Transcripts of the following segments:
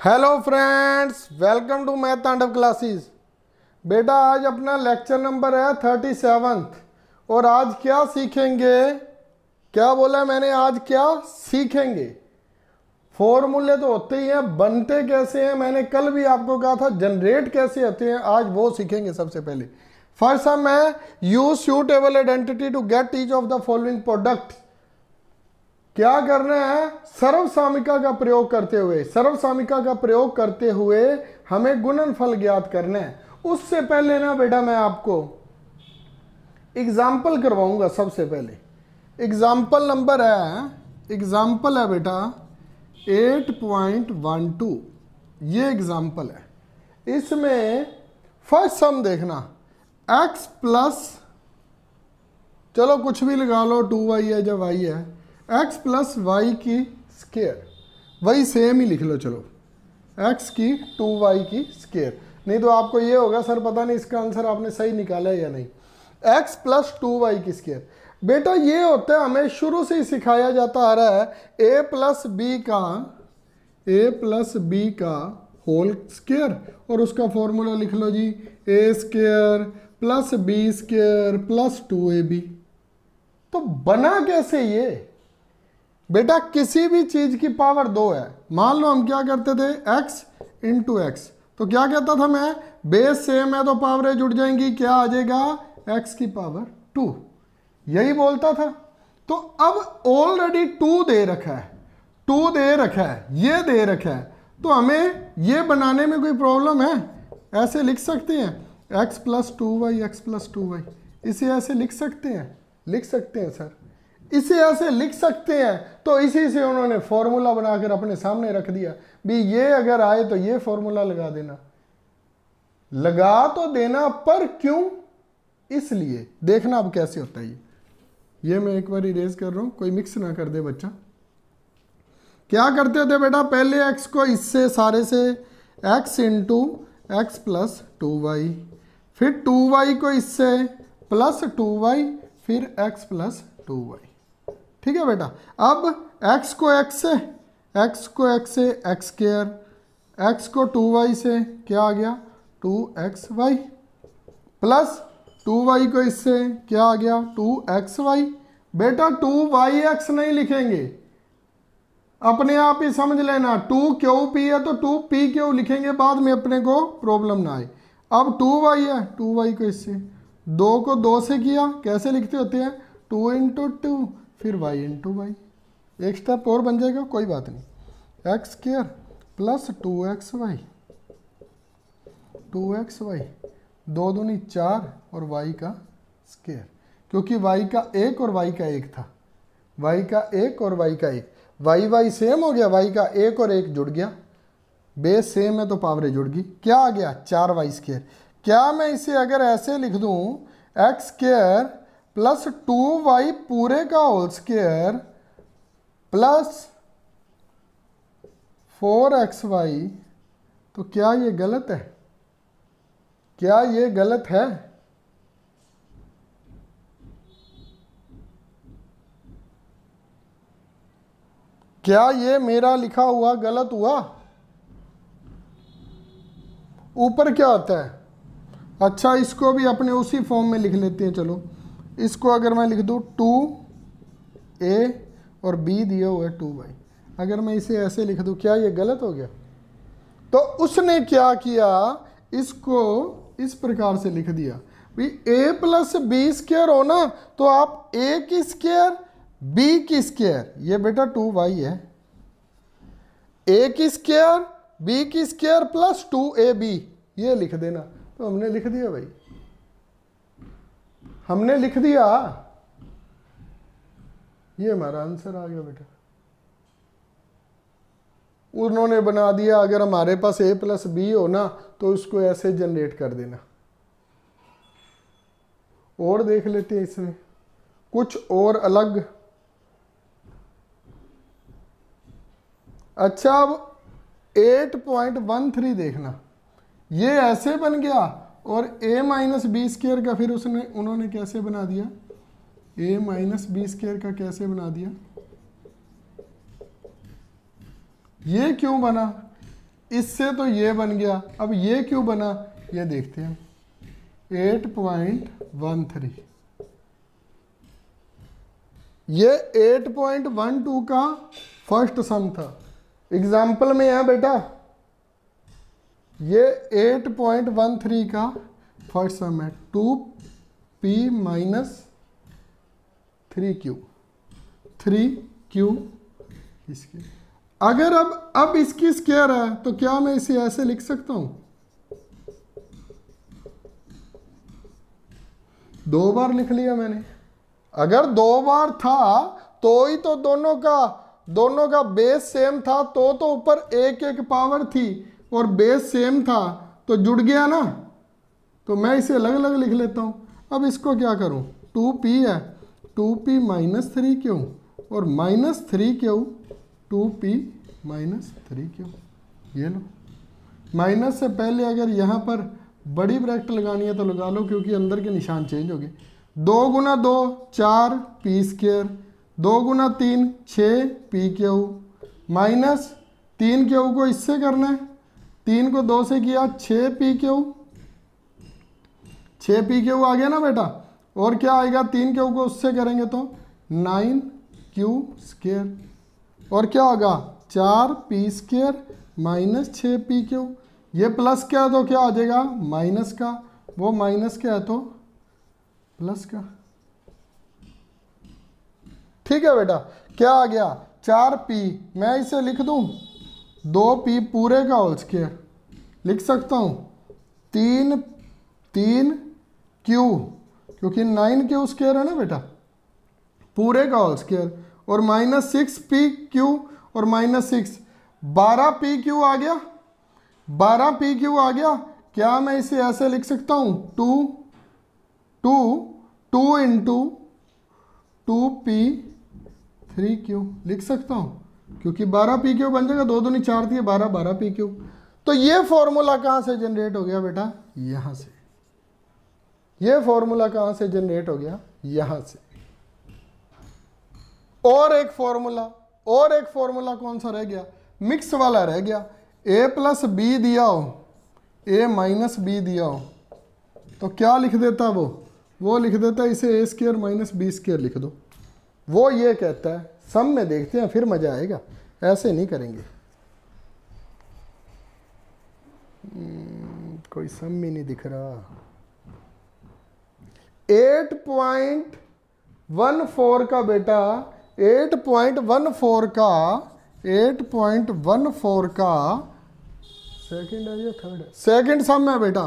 Hello friends, welcome to math Tandav classes. बेटा आज अपना लेक्चर नंबर है 37 और आज क्या सीखेंगे? क्या बोला मैंने? आज क्या सीखेंगे? फॉर्मूले तो होते ही हैं, बनते कैसे हैं मैंने कल भी आपको कहा था, जनरेट कैसे होते हैं आज वो सीखेंगे। सबसे पहले फर्स्ट सम है use suitable identity to get each of the following product. क्या करना है? सर्वसामिका का प्रयोग करते हुए हमें गुणनफल ज्ञात करना है। उससे पहले ना बेटा मैं आपको एग्जाम्पल करवाऊंगा। सबसे पहले एग्जाम्पल नंबर है, एग्जाम्पल है बेटा 8.12। ये एग्जाम्पल है। इसमें फर्स्ट सम देखना, x प्लस, चलो कुछ भी लगा लो, 2y है जब y है, x प्लस वाई की स्केयर, वही सेम ही लिख लो। चलो x की 2y की स्केयर, नहीं तो आपको ये होगा सर पता नहीं इसका आंसर आपने सही निकाला है या नहीं। x प्लस 2y की स्केयर, बेटा ये होता है, हमें शुरू से ही सिखाया जाता आ रहा है a प्लस बी का होल स्केयर, और उसका फॉर्मूला लिख लो जी, a square plus B square plus 2ab। तो बना कैसे ये? बेटा किसी भी चीज की पावर 2 है। मान लो हम क्या करते थे, x इंटू एक्स, तो क्या कहता था मैं, बेस सेम है तो पावरें जुड़ जाएंगी, क्या आ जाएगा x की पावर 2, यही बोलता था। तो अब ऑलरेडी 2 दे रखा है, 2 दे रखा है, ये दे रखा है, तो हमें ये बनाने में कोई प्रॉब्लम है? ऐसे लिख सकते हैं x प्लस 2y, इसे ऐसे लिख सकते हैं सर, इसे ऐसे लिख सकते हैं। तो इसी से उन्होंने फॉर्मूला बनाकर अपने सामने रख दिया भी, ये अगर आए तो ये फॉर्मूला लगा देना, लगा तो देना, पर क्यों? इसलिए देखना अब कैसे होता है ये मैं एक बार इरेज कर रहा हूं, कोई मिक्स ना कर दे बच्चा। क्या करते थे बेटा, पहले x को इससे सारे से x into x plus 2y, फिर 2y को इससे प्लस 2y, फिर x प्लस 2y। ठीक है बेटा। अब x को x से x स्केयर, x को 2y से क्या आ गया 2xy, प्लस 2y को इससे क्या आ गया 2xy। बेटा 2yx नहीं लिखेंगे, अपने आप ही समझ लेना, 2qp है तो 2pq लिखेंगे, बाद में अपने को प्रॉब्लम ना आए। अब 2y है, 2y को इससे, 2 को 2 से किया, कैसे लिखते होते हैं 2 इंटू 2, फिर y इंटू वाई, एक स्टेप और बन जाएगा, कोई बात नहीं, x square plus 2xy, 2xy, 2 दूनी 4 और y का स्क्वायर, क्योंकि y का 1 और y का 1 था, y का 1 और y का 1, y सेम हो गया, y का 1 और 1 जुड़ गया, बेस सेम है तो पावरें जुड़ गई, क्या आ गया 4y स्क्वायर। क्या मैं इसे अगर ऐसे लिख दूं, एक्स स्क्वायर प्लस 2y पूरे का होल स्क्वायर प्लस 4xy, तो क्या ये गलत है? क्या ये गलत है? क्या ये मेरा लिखा हुआ गलत हुआ? ऊपर क्या होता है? अच्छा इसको भी अपने उसी फॉर्म में लिख लेते हैं। चलो इसको अगर मैं लिख दूँ 2a और b दिया हुआ है 2y, अगर मैं इसे ऐसे लिख दूँ, क्या ये गलत हो गया? तो उसने क्या किया, इसको इस प्रकार से लिख दिया भी a प्लस बी स्क्वायर हो ना, तो आप a की स्क्वायर b की स्क्वायर, ये बेटा 2y है, a की स्क्वायर b की स्क्वायर प्लस 2ab, ये लिख देना। तो हमने लिख दिया भाई, हमने लिख दिया, ये हमारा आंसर आ गया बेटा। उन्होंने बना दिया, अगर हमारे पास a प्लस बी हो ना तो उसको ऐसे जनरेट कर देना। और देख लेते हैं इसमें कुछ और अलग। अच्छा अब 8.13 देखना, ये ऐसे बन गया, और a माइनस बी स्क्वायर का फिर उन्होंने कैसे बना दिया, a माइनस बी स्क्वायर का कैसे बना दिया, ये क्यों बना? इससे तो ये बन गया, अब ये क्यों बना ये देखते हैं। 8.13 ये 8.12 का फर्स्ट सम था, एग्जाम्पल में है बेटा, ये 8.13 का फर्स्ट सम है, 2p माइनस 3q इसके। अगर अब इसकी स्क्वायर है तो क्या मैं इसे ऐसे लिख सकता हूं? 2 बार लिख लिया मैंने। अगर 2 बार था तो ही तो दोनों का बेस सेम था, तो ऊपर एक पावर थी और बेस सेम था तो जुड़ गया ना। तो मैं इसे अलग अलग लिख लेता हूं। अब इसको क्या करूं? 2p है, 2p माइनस 3q और minus 3q 2p minus 3q। ये लो, माइनस से पहले अगर यहाँ पर बड़ी ब्रैकेट लगानी है तो लगा लो, क्योंकि अंदर के निशान चेंज हो गए। 2 गुना 2 4 पी स्क्वायर, 2 गुना 3 6 पी क्यू, माइनस 3 क्यू को इससे करना है, 3 को 2 से किया 6 पी क्यू, 6 पी क्यू आ गया ना बेटा। और क्या आएगा? 3 क्यू को उससे करेंगे तो 9 क्यू स्क्वायर, और क्या होगा? 4 P square minus 6 P Q. ये प्लस क्या है तो क्या आ जाएगा? माइनस का, वो माइनस क्या है तो प्लस का। ठीक है बेटा, क्या आ गया? 4p, मैं इसे लिख दूं 2p पूरे का होल स्क्वायर, लिख सकता हूं 3 q, क्योंकि 9q स्क्वायर है ना बेटा, पूरे का होल स्क्वायर, और माइनस 6pq और माइनस 6, 12pq आ गया, 12pq आ गया। क्या मैं इसे ऐसे लिख सकता हूं? 2 इंटू 2p3q लिख सकता हूं, क्योंकि 12pq बन जाएगा, 2 दूनी 4 थी, 12pq। तो ये फॉर्मूला कहां से जनरेट हो गया बेटा? यहां से। ये फॉर्मूला कहां से जनरेट हो गया? यहां से। और एक फॉर्मूला कौन सा रह गया? मिक्स वाला रह गया। a प्लस बी दिया हो, a माइनस बी दिया हो, तो क्या लिख देता वो लिख देता इसे a square minus B square लिख दो। वो ये कहता है, सम में देखते हैं फिर मजा आएगा, ऐसे नहीं करेंगे। कोई सम ही नहीं दिख रहा। 8.14 का बेटा, 8.14 का सेकंड है या थर्ड है? सेकंड सम है बेटा,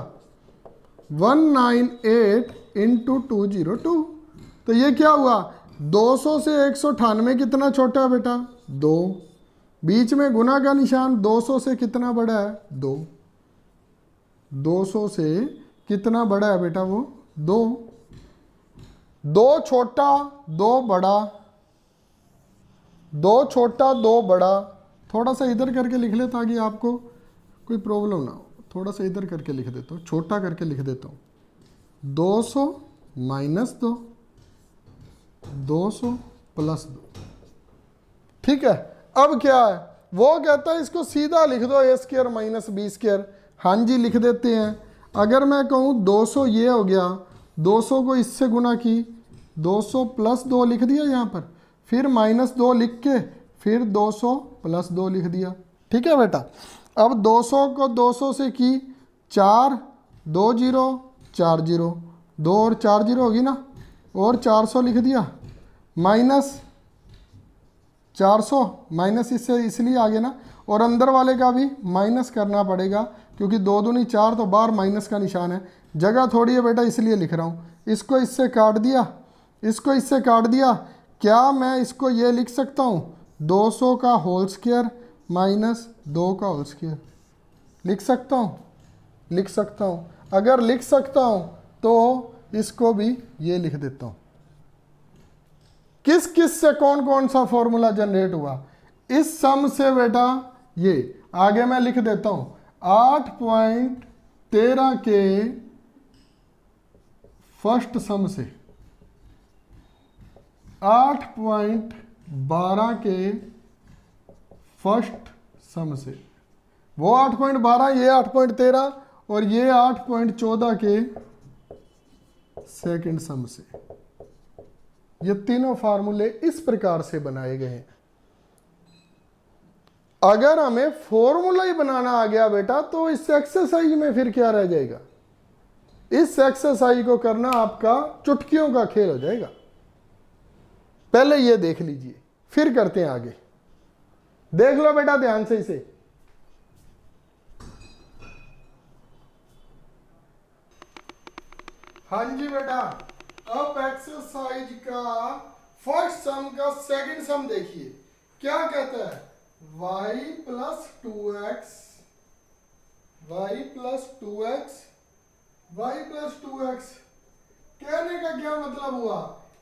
198 इंटू 202। तो ये क्या हुआ? 200 से 198 कितना छोटा है बेटा? 2। बीच में गुना का निशान, 200 से कितना बड़ा है? 2। 200 से कितना बड़ा है बेटा? वो 2। 2 छोटा 2 बड़ा, 2 छोटा 2 बड़ा। थोड़ा सा इधर करके लिख ले ताकि आपको कोई प्रॉब्लम ना हो। थोड़ा सा इधर करके लिख देता हूँ, छोटा करके लिख देता हूँ। 200 माइनस 2, 200 प्लस 2। ठीक है। अब क्या है? वो कहता है इसको सीधा लिख दो, a square minus B square. हाँ जी, लिख देते हैं। अगर मैं कहूँ 200 ये हो गया, 200 को इससे गुना की, 200 प्लस 2 लिख दिया यहाँ पर, फिर माइनस 2 लिख के फिर 200 प्लस 2 लिख दिया। ठीक है बेटा। अब 200 को 200 से की 4 2 0 4 0, 2 और 4 0 होगी ना, और 400 लिख दिया, माइनस 400, माइनस इससे इसलिए आगे ना, और अंदर वाले का भी माइनस करना पड़ेगा, क्योंकि 2 दूनी 4 तो बाहर माइनस का निशान है, जगह थोड़ी है बेटा इसलिए लिख रहा हूँ। इसको इससे काट दिया, इसको इससे काट दिया। क्या मैं इसको ये लिख सकता हूँ? 200 का होल स्क्वायर माइनस 2 का होल स्क्वायर लिख सकता हूँ? लिख सकता हूँ। अगर लिख सकता हूँ तो इसको भी ये लिख देता हूँ। किस किस से कौन कौन सा फॉर्मूला जनरेट हुआ? इस सम से बेटा, ये आगे मैं लिख देता हूँ 8.13 के फर्स्ट सम से, 8.12 के फर्स्ट सम से, वो 8.12, ये 8.13 और ये 8.14 के सेकंड सम से। ये तीनों फार्मूले इस प्रकार से बनाए गए हैं। अगर हमें फॉर्मूला ही बनाना आ गया बेटा तो इस एक्सरसाइज में फिर क्या रह जाएगा? इस एक्सरसाइज को करना आपका चुटकियों का खेल हो जाएगा। पहले ये देख लीजिए, फिर करते हैं आगे। देख लो बेटा ध्यान से इसे। हाँ जी बेटा, अब एक्सरसाइज का फर्स्ट सम का सेकंड सम देखिए। क्या कहता है? y plus 2x, y plus 2x, y plus 2x। कहने का क्या मतलब हुआ?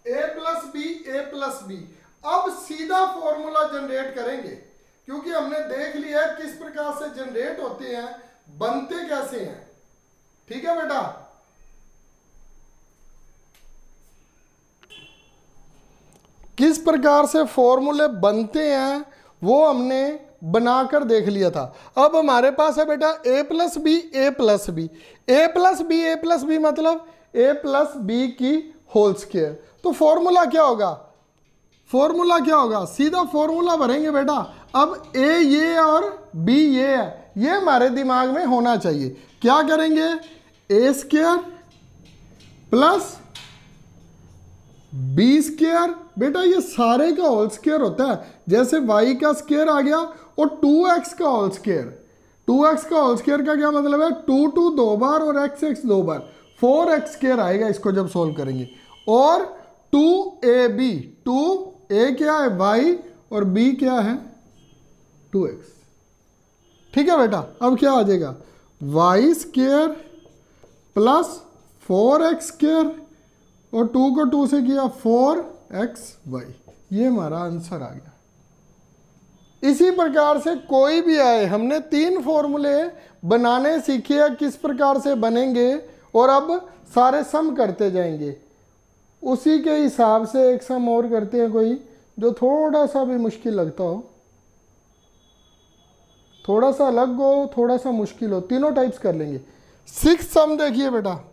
a plus B, a plus B. अब सीधा फॉर्मूला जनरेट करेंगे, क्योंकि हमने देख लिया है किस प्रकार से जनरेट होते हैं, बनते कैसे हैं। ठीक है बेटा, किस प्रकार से फॉर्मूले बनते हैं वो हमने बनाकर देख लिया था। अब हमारे पास है बेटा a plus B, A plus B, A plus B, A plus B मतलब a प्लस बी की होल स्क्वायर। तो फॉर्मूला क्या होगा? फॉर्मूला क्या होगा? सीधा फॉर्मूला भरेंगे बेटा। अब a ये और b ये है, ये हमारे दिमाग में होना चाहिए। क्या करेंगे? a square plus B square. बेटा ये सारे का होल स्क्वायर होता है। जैसे y का स्क्वायर आ गया और 2x का होल स्क्वायर। 2x का होल स्क्वायर का क्या मतलब है? 2 2 दो बार और x दो बार, 4x स्क्वायर आएगा इसको जब सोल्व करेंगे। और 2ab, 2a क्या है? y और b क्या है? 2x। ठीक है बेटा, अब क्या आ जाएगा? y square plus 4x square और 2 को 2 से किया 4xy। ये हमारा आंसर आ गया। इसी प्रकार से कोई भी आए, हमने 3 फॉर्मूले बनाने सीखे हैं किस प्रकार से बनेंगे, और अब सारे सम करते जाएंगे। उसी के हिसाब से एक सम और करते हैं कोई जो थोड़ा सा भी मुश्किल लगता हो, थोड़ा सा अलग हो, थोड़ा सा मुश्किल हो, तीनों टाइप्स कर लेंगे। 6 सम देखिए बेटा,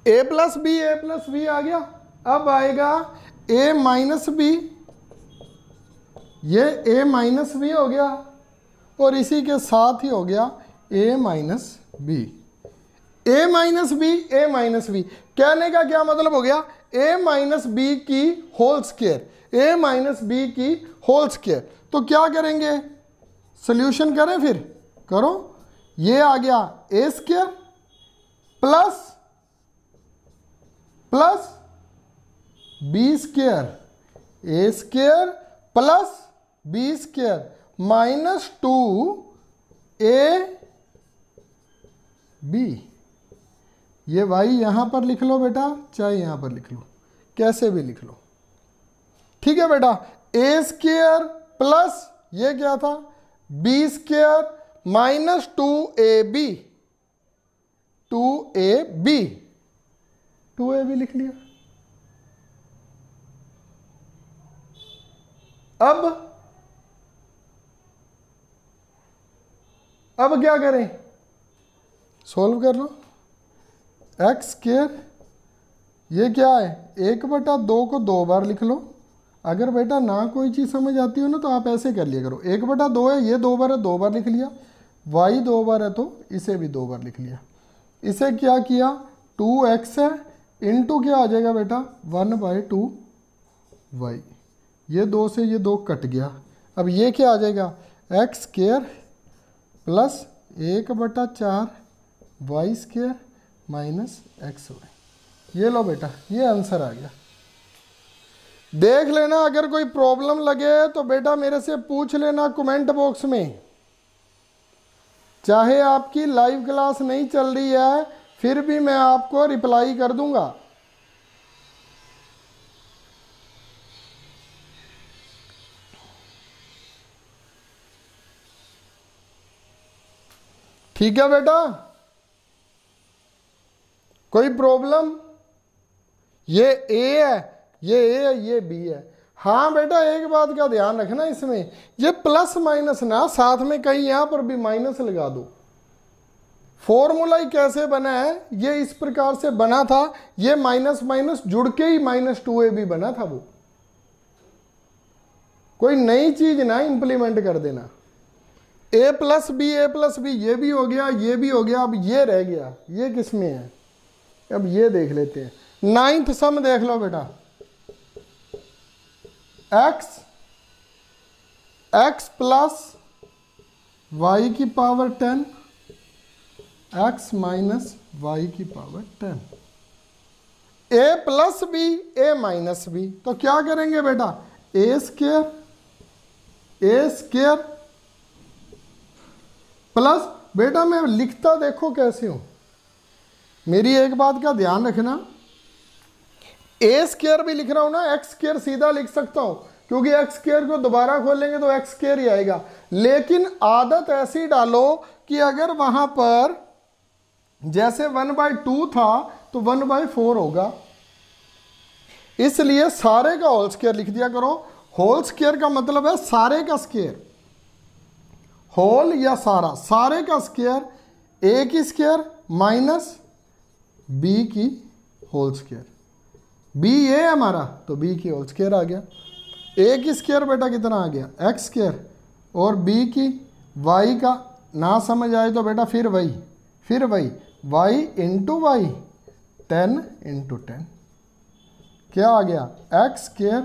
a plus B, A plus B आ गया। अब आएगा a माइनस बी, ये a माइनस बी हो गया और इसी के साथ ही हो गया a minus B. a minus B, a minus B कहने का क्या मतलब हो गया? a माइनस बी की whole square, a minus B की होल स्क्वायर। तो क्या करेंगे? सॉल्यूशन करें, फिर करो। ये आ गया a square plus B square, A square plus B square minus 2ab। ये y यहां पर लिख लो बेटा, चाहे यहां पर लिख लो, कैसे भी लिख लो। ठीक है बेटा, ए स्क्वायर प्लस ये क्या था? B square minus 2ab, 2ab लिख लिया। अब क्या करें? सॉल्व कर लो। एक्स स्क्वायर, ये क्या है? 1/2 को 2 बार लिख लो। अगर बेटा ना कोई चीज़ समझ आती हो ना तो आप ऐसे कर लिया करो। 1/2 है, ये 2 बार है, 2 बार लिख लिया। y 2 बार है तो इसे भी 2 बार लिख लिया। इसे क्या किया? 2x है इंटू क्या आ जाएगा बेटा? 1/2y। ये 2 से ये 2 कट गया। अब ये क्या आ जाएगा? X square plus 1/4 Y square minus X Y. ये लो बेटा, ये आंसर आ गया। देख लेना, अगर कोई प्रॉब्लम लगे तो बेटा मेरे से पूछ लेना कमेंट बॉक्स में। चाहे आपकी लाइव क्लास नहीं चल रही है फिर भी मैं आपको रिप्लाई कर दूंगा। ठीक है बेटा, कोई प्रॉब्लम? ये ए है, ये ए है, ये बी है। हाँ बेटा एक बात का ध्यान रखना इसमें, ये प्लस माइनस ना साथ में कहीं यहां पर भी माइनस लगा दो। फॉर्मूला ही कैसे बना है, ये इस प्रकार से बना था, ये माइनस माइनस जुड़ के ही -2ab बना था। वो कोई नई चीज ना इंप्लीमेंट कर देना। a प्लस बी ये भी हो गया, ये भी हो गया, अब ये रह गया, ये किस में है, अब ये देख लेते हैं। 9th सम देख लो बेटा, x प्लस वाई की पावर 10 x माइनस वाई की power 10, a plus B a minus B, तो क्या करेंगे बेटा, a स्क्वायर प्लस, बेटा मैं लिखता देखो कैसे हूं, मेरी एक बात का ध्यान रखना, a स्क्वायर भी लिख रहा हूं ना, x स्क्वायर सीधा लिख सकता हूं क्योंकि x स्क्वायर को दोबारा खोलेंगे तो x स्क्वायर ही आएगा, लेकिन आदत ऐसी डालो कि अगर वहां पर जैसे 1/2 था तो 1/4 होगा, इसलिए सारे का होल स्क्वायर लिख दिया करो। होल स्क्वायर का मतलब है सारे का स्क्वायर, होल या सारा, सारे का स्क्वायर, a की स्क्वायर माइनस b की होल स्क्वायर, b ये है हमारा तो b की होल स्क्वायर आ गया। a की स्क्वायर बेटा कितना आ गया, x स्क्वायर, और b की y का ना समझ आए तो बेटा फिर वही y इंटू वाई 10 इंटू 10, क्या आ गया, x square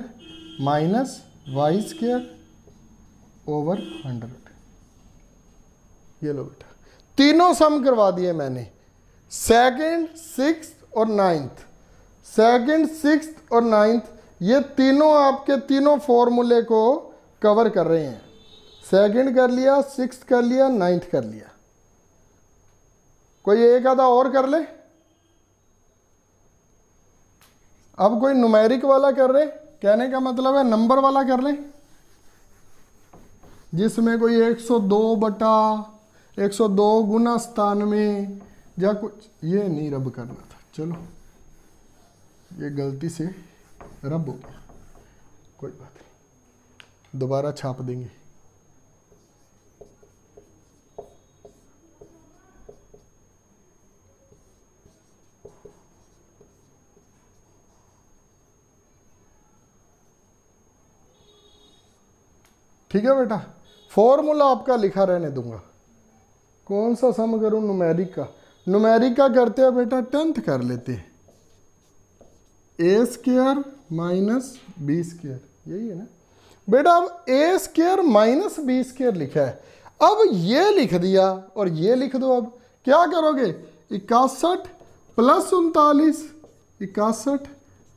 minus Y square over 100। ये लो बेटा, तीनों सम करवा दिए मैंने, सेकंड, सिक्स्थ और नाइन्थ, सेकंड, सिक्स्थ और नाइन्थ, ये तीनों आपके तीनों फॉर्मूले को कवर कर रहे हैं। सेकंड कर लिया, सिक्स्थ कर लिया, नाइन्थ कर लिया, कोई एक आधा और कर ले। अब कोई न्यूमेरिक वाला कर रहे, कहने का मतलब है नंबर वाला कर ले, जिसमें कोई 102 गुना 97 या कुछ, ये नहीं रब करना था, चलो ये गलती से रब हो गया, कोई बात नहीं, दोबारा छाप देंगे। ठीक है बेटा, फॉर्मूला आपका लिखा रहने दूंगा। कौन सा सम करूं, न्यूमेरिक का, न्यूमेरिक का करते हैं बेटा 10th कर लेते हैं, a square minus B square, यही है ना बेटा। अब a square minus B square लिखा है, अब ये लिख दिया और ये लिख दो। अब क्या करोगे, 61 प्लस 39, 61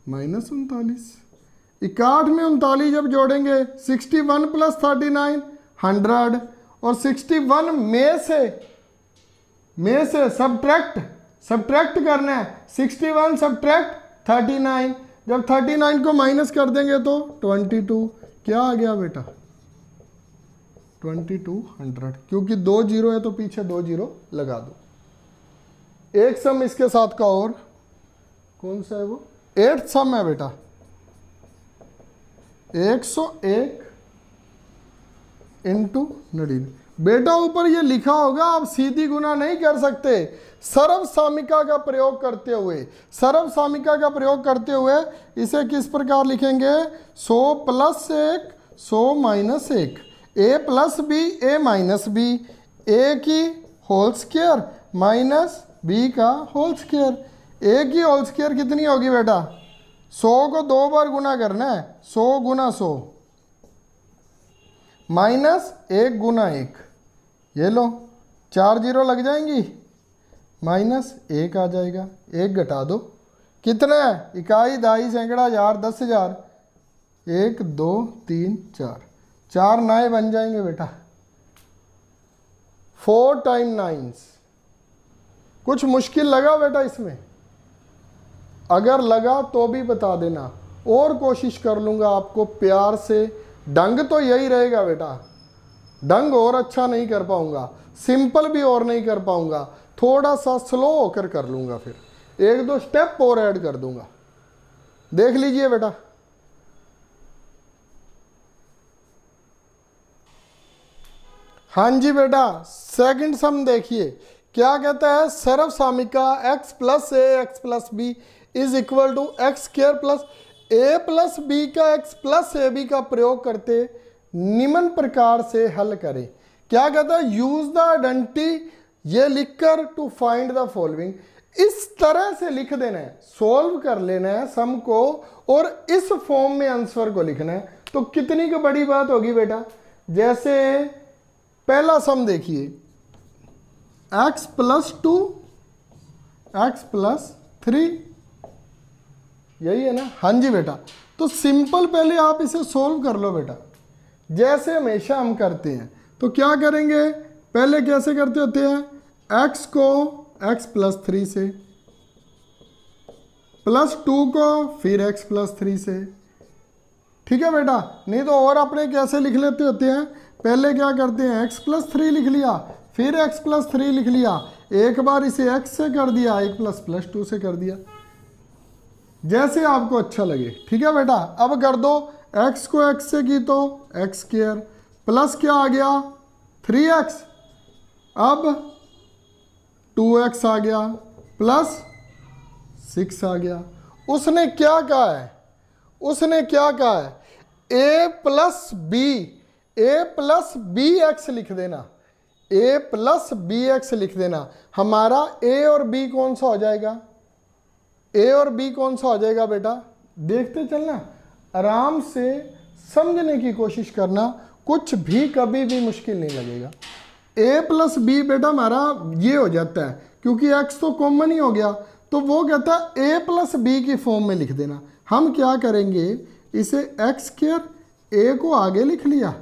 माइनस 39, 61 में 39 जब जोड़ेंगे 61 प्लस 39 100, और 61 में से सब्ट्रैक्ट करना है, 61 सब्ट्रैक्ट 39, जब 39 को माइनस कर देंगे तो 22, क्या आ गया बेटा 2200, क्योंकि 2 जीरो है तो पीछे 2 जीरो लगा दो। एक सम इसके साथ का और कौन सा है, वो 8th सम है बेटा, 101 इंटू 99। बेटा ऊपर ये लिखा होगा, आप सीधी गुना नहीं कर सकते, सर्व सामिका का प्रयोग करते हुए इसे किस प्रकार लिखेंगे, 100 plus 1 100 minus 1, a plus B a minus B, a की होल स्क्वायर माइनस b का होल स्क्वायर, a की होल स्क्वायर कितनी होगी बेटा, 100 को 2 बार गुना करना है, 100 गुना 100 माइनस 1 गुना 1, ये लो 4 जीरो लग जाएंगी, माइनस 1 आ जाएगा, 1 घटा दो, कितना है, इकाई, दहाई, सैकड़ा, हजार, 10,000, 1 2 3 4, 4 9 बन जाएंगे बेटा, 4 टाइम 9। कुछ मुश्किल लगा बेटा इसमें, अगर लगा तो भी बता देना, और कोशिश कर लूंगा आपको प्यार से। ढंग तो यही रहेगा बेटा, ढंग और अच्छा नहीं कर पाऊंगा, सिंपल भी और नहीं कर पाऊंगा, थोड़ा सा स्लो होकर कर लूंगा, फिर 1 2 स्टेप और ऐड कर दूंगा। देख लीजिए बेटा, हाँ जी बेटा, सेकंड सम देखिए क्या कहता है, सर्व सामिका x plus A X plus B is equal to X square plus A plus B का x प्लस ए बी का प्रयोग करते निम्न प्रकार से हल करें। क्या कहता है, यूज द आइडेंटिटी, ये लिखकर टू फाइंड द फॉलोइंग। इस तरह से लिख देना है, सोल्व कर लेना है सम को और इस फॉर्म में आंसर को लिखना है। तो कितनी की बड़ी बात होगी बेटा। जैसे पहला सम देखिए, x प्लस 2 एक्स प्लस 3, यही है ना। हाँ जी बेटा, तो सिंपल पहले आप इसे सोल्व कर लो बेटा, जैसे हमेशा हम करते हैं। तो क्या करेंगे, पहले कैसे करते होते हैं, x को x प्लस 3 से, प्लस 2 को फिर x प्लस 3 से, ठीक है बेटा। नहीं तो और अपने कैसे लिख लेते होते हैं, पहले क्या करते हैं, x प्लस 3 लिख लिया, फिर x प्लस 3 लिख लिया, एक बार इसे x से कर दिया, एक प्लस 2 से कर दिया, जैसे आपको अच्छा लगे, ठीक है बेटा। अब कर दो, x को x से की तो एक्स स्क्वायर, प्लस क्या आ गया 3x, अब 2x आ गया, प्लस 6 आ गया। उसने क्या कहा है, उसने क्या कहा है, a प्लस बी एक्स लिख देना, a प्लस बी एक्स लिख देना। हमारा a और b कौन सा हो जाएगा, a और b कौन सा हो जाएगा बेटा, देखते चलना, आराम से समझने की कोशिश करना, कुछ भी कभी भी मुश्किल नहीं लगेगा। a प्लस बी बेटा हमारा ये हो जाता है, क्योंकि x तो कॉमन ही हो गया, तो वो कहता है a प्लस बी की फॉर्म में लिख देना। हम क्या करेंगे, इसे एक्स स्क्वायर, a को आगे लिख लिया,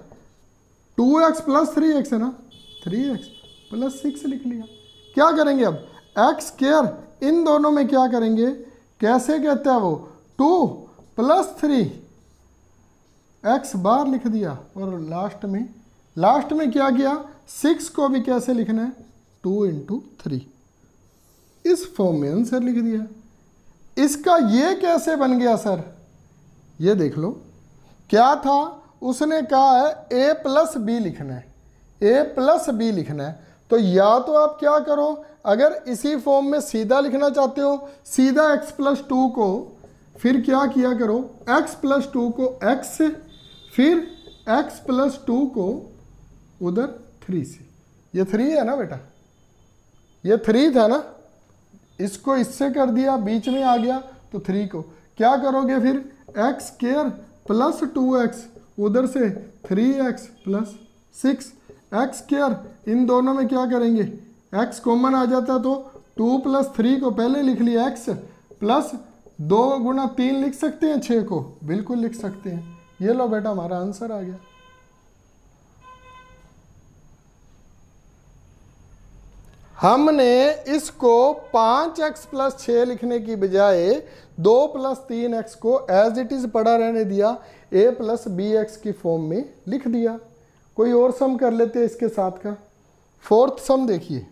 2x प्लस 3x है ना, 3x प्लस 6 लिख लिया। क्या करेंगे अब, एक्स स्क्वायर, इन दोनों में क्या करेंगे, कैसे कहता है वो, 2 प्लस 3 x बार लिख दिया, और लास्ट में क्या किया, 6 को भी कैसे लिखना है, 2 इंटू 3, इस फॉर्म में आंसर लिख दिया। इसका ये कैसे बन गया सर, ये देख लो, क्या था, उसने कहा है a प्लस बी लिखना है, a प्लस बी लिखना है। तो या तो आप क्या करो, अगर इसी फॉर्म में सीधा लिखना चाहते हो, सीधा x प्लस 2 को फिर क्या किया करो, x प्लस 2 को x से, फिर x प्लस 2 को उधर 3 से, ये 3 है ना बेटा, ये 3 था ना, इसको इससे कर दिया, बीच में आ गया, तो 3 को क्या करोगे फिर, एक्स स्क्वायर प्लस 2x, उधर से 3x प्लस 6, एक्स स्क्वायर, इन दोनों में क्या करेंगे, x कॉमन आ जाता, तो 2 प्लस 3 को पहले लिख लिया x, प्लस 2 गुना 3 लिख सकते हैं, 6 को बिल्कुल लिख सकते हैं। ये लो बेटा हमारा आंसर आ गया। हमने इसको 5x प्लस 6 लिखने की बजाय 2 प्लस 3x को एज इट इज पड़ा रहने दिया, a प्लस बी एक्स की फॉर्म में लिख दिया। कोई और सम कर लेते हैं इसके साथ का। फोर्थ सम देखिए,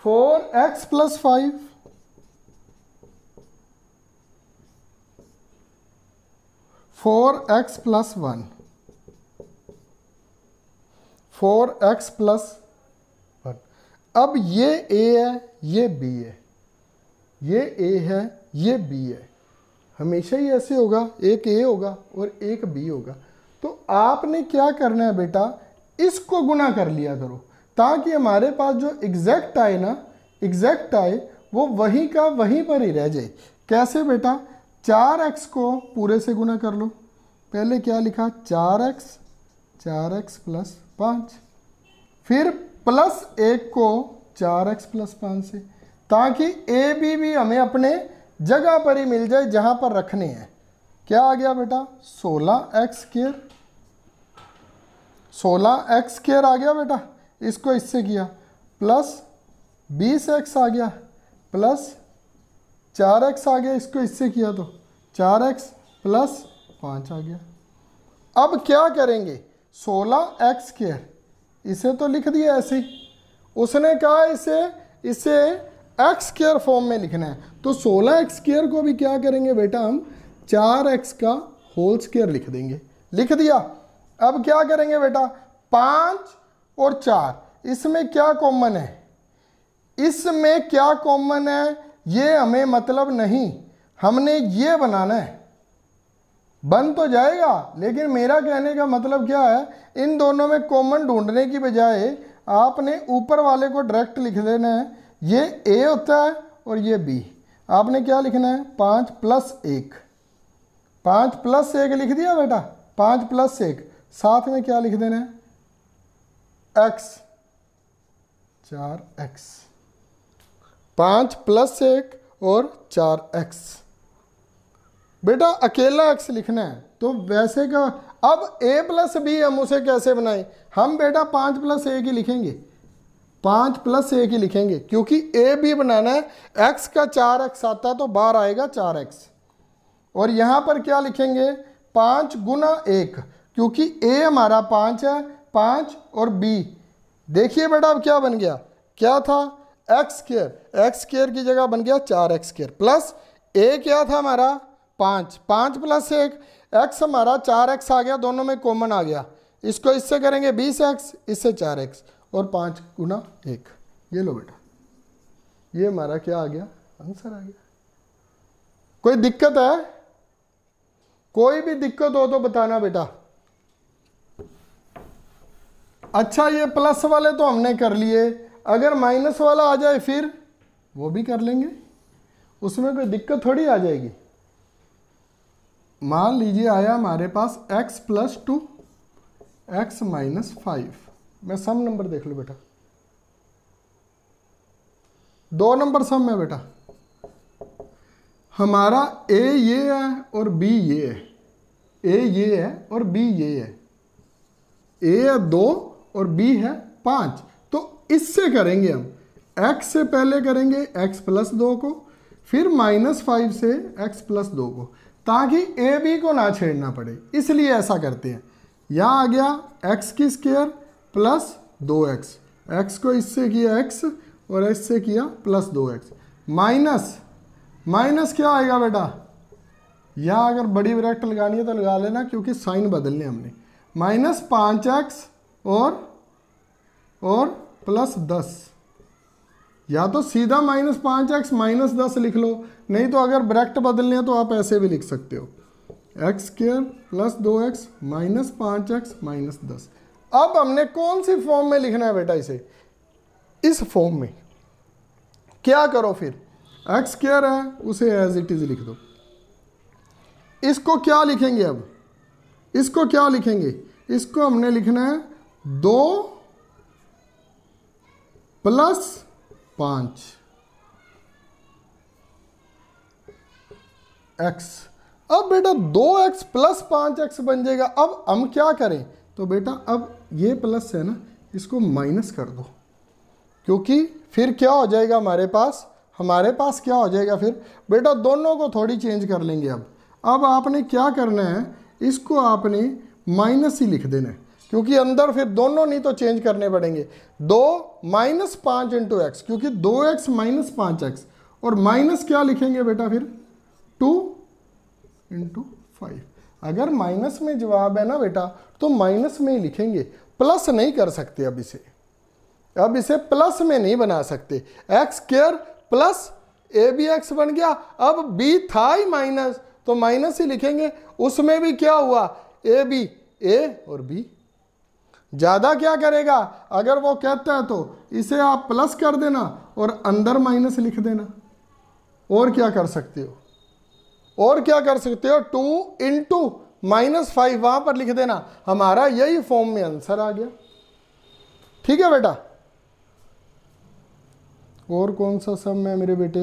4x plus 5, 4x plus 1, 4x plus 1। अब ये a है, ये b है, ये a है, ये b है, हमेशा ही ऐसे होगा, एक a होगा और एक b होगा। तो आपने क्या करना है बेटा, इसको गुना कर लिया करो, ताकि हमारे पास जो एग्जैक्ट आए ना, एग्जैक्ट आए वो वहीं का वहीं पर ही रह जाए। कैसे बेटा, 4x को पूरे से गुना कर लो, पहले क्या लिखा, 4x प्लस 5, फिर प्लस 1 को 4x प्लस 5 से, ताकि a b भी हमें अपने जगह पर ही मिल जाए जहां पर रखने हैं। क्या आ गया बेटा, 16x स्क्वायर, 16x स्क्वायर आ गया बेटा, इसको इससे किया, प्लस 20x आ गया, प्लस 4x आ गया, इसको इससे किया तो 4x प्लस 5 आ गया। अब क्या करेंगे, 16x स्क्वायर, इसे तो लिख दिया ऐसे ही, उसने कहा इसे x स्क्वायर फॉर्म में लिखना है, तो 16x स्क्वायर को भी क्या करेंगे बेटा, हम 4x का होल स्क्वायर लिख देंगे, लिख दिया। अब क्या करेंगे बेटा, 5 और 4, इसमें क्या कॉमन है, इसमें क्या कॉमन है ये हमें मतलब नहीं, हमने ये बनाना है। बन तो जाएगा, लेकिन मेरा कहने का मतलब क्या है, इन दोनों में कॉमन ढूंढने की बजाय आपने ऊपर वाले को डायरेक्ट लिख देना है। ये ए होता है और ये बी। आपने क्या लिखना है, 5 + 1, 5 + 1 लिख दिया बेटा, 5 + 1, साथ में क्या लिख देना है, x, 4x, 5 + 1 और 4x। बेटा अकेला x लिखना है तो वैसे का, अब a + b हम उसे कैसे बनाएं, हम बेटा 5 + 1 ही लिखेंगे, 5 + 1 ही लिखेंगे, क्योंकि a b बनाना है। x का 4x आता है तो बाहर आएगा 4x, और यहां पर क्या लिखेंगे, 5 × 1, क्योंकि a हमारा 5 है, 5 और b, देखिए बेटा अब क्या बन गया, क्या था, x² की जगह बन गया 4x² प्लस a क्या था हमारा 5, 5 + 1, x हमारा 4x आ गया, दोनों में कॉमन आ गया, इसको इससे करेंगे 20x, इससे 4x, और 5 × 1, ये लो बेटा, ये हमारा क्या आ गया, आंसर आ गया। कोई दिक्कत है, कोई भी दिक्कत हो तो बताना बेटा। अच्छा ये प्लस वाले तो हमने कर लिए, अगर माइनस वाला आ जाए फिर वो भी कर लेंगे, उसमें कोई दिक्कत थोड़ी आ जाएगी। मान लीजिए आया हमारे पास x + 2 x - 5, मैं सम नंबर देख लो बेटा, 2 नंबर सम है बेटा, हमारा a ये है और b ये है, a ये है और b ये है, a है 2 और b है 5, तो इससे करेंगे हम, x से पहले करेंगे x + 2 को, फिर -5 से x + 2 को, ताकि ए बी को ना छेड़ना पड़े, इसलिए ऐसा करते हैं। यहाँ आ गया x² + 2x, x को इससे किया x और इससे किया +2x, माइनस क्या आएगा बेटा, यहाँ अगर बड़ी ब्रैकेट लगानी है तो लगा लेना, क्योंकि साइन बदलने हमने, -5x और +10, या तो सीधा -5x -10 लिख लो, नहीं तो अगर ब्रैकेट बदलने हैं तो आप ऐसे भी लिख सकते हो, x² + 2x -5x -10। अब हमने कौन सी फॉर्म में लिखना है बेटा इसे, इस फॉर्म में। क्या करो फिर, x² है उसे एज इट इज लिख दो, इसको क्या लिखेंगे, अब इसको क्या लिखेंगे, इसको हमने लिखना है 2 + 5 x। अब बेटा 2x + 5x बन जाएगा। अब हम क्या करें, तो बेटा अब ये प्लस है ना, इसको माइनस कर दो, क्योंकि फिर क्या हो जाएगा हमारे पास क्या हो जाएगा फिर, बेटा दोनों को थोड़ी चेंज कर लेंगे। अब आपने क्या करना है, इसको आपने माइनस ही लिख देना है, क्योंकि अंदर फिर दोनों नहीं तो चेंज करने पड़ेंगे। 2 - 5 × x, क्योंकि 2x - 5x, और माइनस क्या लिखेंगे बेटा फिर 2 × 5। अगर माइनस में जवाब है ना बेटा तो माइनस में ही लिखेंगे, प्लस नहीं कर सकते। अब इसे प्लस में नहीं बना सकते, x² प्लस abx बन गया। अब b था ही माइनस, तो माइनस ही लिखेंगे। उसमें भी क्या हुआ, ab a और b। ज्यादा क्या करेगा, अगर वो कहता है तो इसे आप प्लस कर देना और अंदर माइनस लिख देना। और क्या कर सकते हो, 2 × -5 वहां पर लिख देना, हमारा यही फॉर्म में आंसर आ गया। ठीक है बेटा। और कौन सा सम है मेरे बेटे,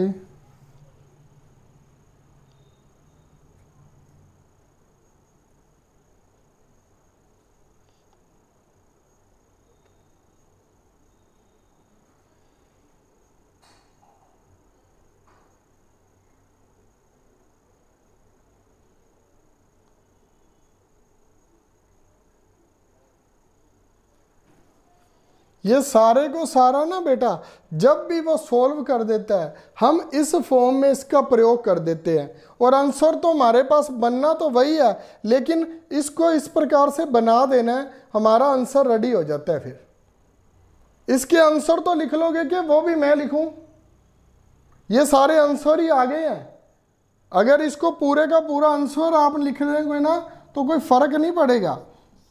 ये सारे को सारा ना बेटा जब भी वो सॉल्व कर देता है हम इस फॉर्म में इसका प्रयोग कर देते हैं, और आंसर तो हमारे पास बनना तो वही है, लेकिन इसको इस प्रकार से बना देना है, हमारा आंसर रेडी हो जाता है। फिर इसके आंसर तो लिख लोगे कि वो भी मैं लिखूं? ये सारे आंसर ही आ गए हैं। अगर इसको पूरे का पूरा आंसर आप लिख देंगे ना तो कोई फर्क नहीं पड़ेगा।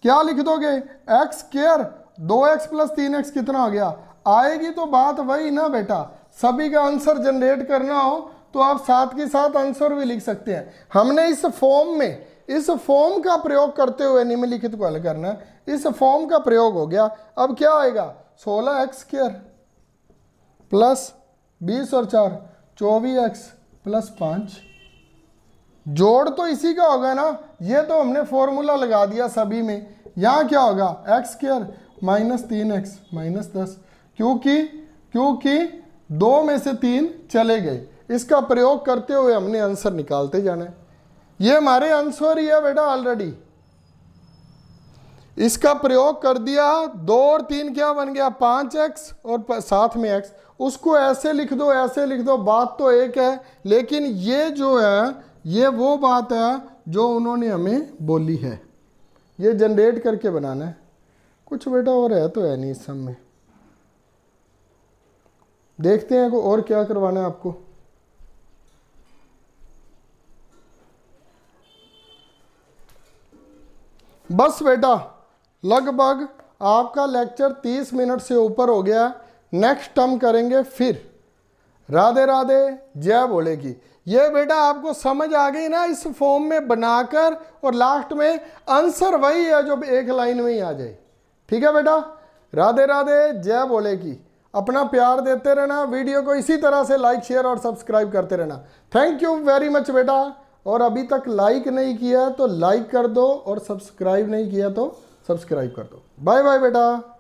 क्या लिख दोगे? X square 2x plus 3x कितना हो गया? आएगी तो बात वही ना बेटा, सभी का आंसर जनरेट करना हो तो आप साथ के साथ आंसर भी लिख सकते हैं। हमने इस फॉर्म में इस फॉर्म का प्रयोग करते हुए निम्नलिखित को हल करना है। इस फॉर्म का प्रयोग हो गया। अब क्या आएगा? 16x स्क्वायर प्लस 20 और 4 24x प्लस 5। जोड़ तो इसी का होगा ना, ये तो हमने फॉर्मूला लगा दिया सभी में। यहाँ क्या होगा? X square minus 3x minus 10, क्योंकि 2 में से 3 चले गए। इसका प्रयोग करते हुए हमने आंसर निकालते जाना है। ये हमारे आंसर ही है बेटा ऑलरेडी। इसका प्रयोग कर दिया, 2 और 3 क्या बन गया? 5x और साथ में x। उसको ऐसे लिख दो, ऐसे लिख दो, बात तो एक है, लेकिन ये जो है ये वो बात है जो उन्होंने हमें बोली है। ये जनरेट करके बनाना है। कुछ बेटा और है तो है नहीं इस सब में। देखते हैं और क्या करवाना है आपको। बस बेटा लगभग आपका लेक्चर 30 मिनट से ऊपर हो गया। नेक्स्ट टर्म करेंगे फिर। राधे राधे, जय भोले की। ये बेटा आपको समझ आ गई ना इस फॉर्म में बनाकर, और लास्ट में आंसर वही है जो एक लाइन में ही आ जाए। ठीक है बेटा, राधे राधे, जय भोले की। अपना प्यार देते रहना, वीडियो को इसी तरह से लाइक शेयर और सब्सक्राइब करते रहना। थैंक यू वेरी मच बेटा। और अभी तक लाइक नहीं किया तो लाइक कर दो, और सब्सक्राइब नहीं किया तो सब्सक्राइब कर दो। बाय बाय बेटा।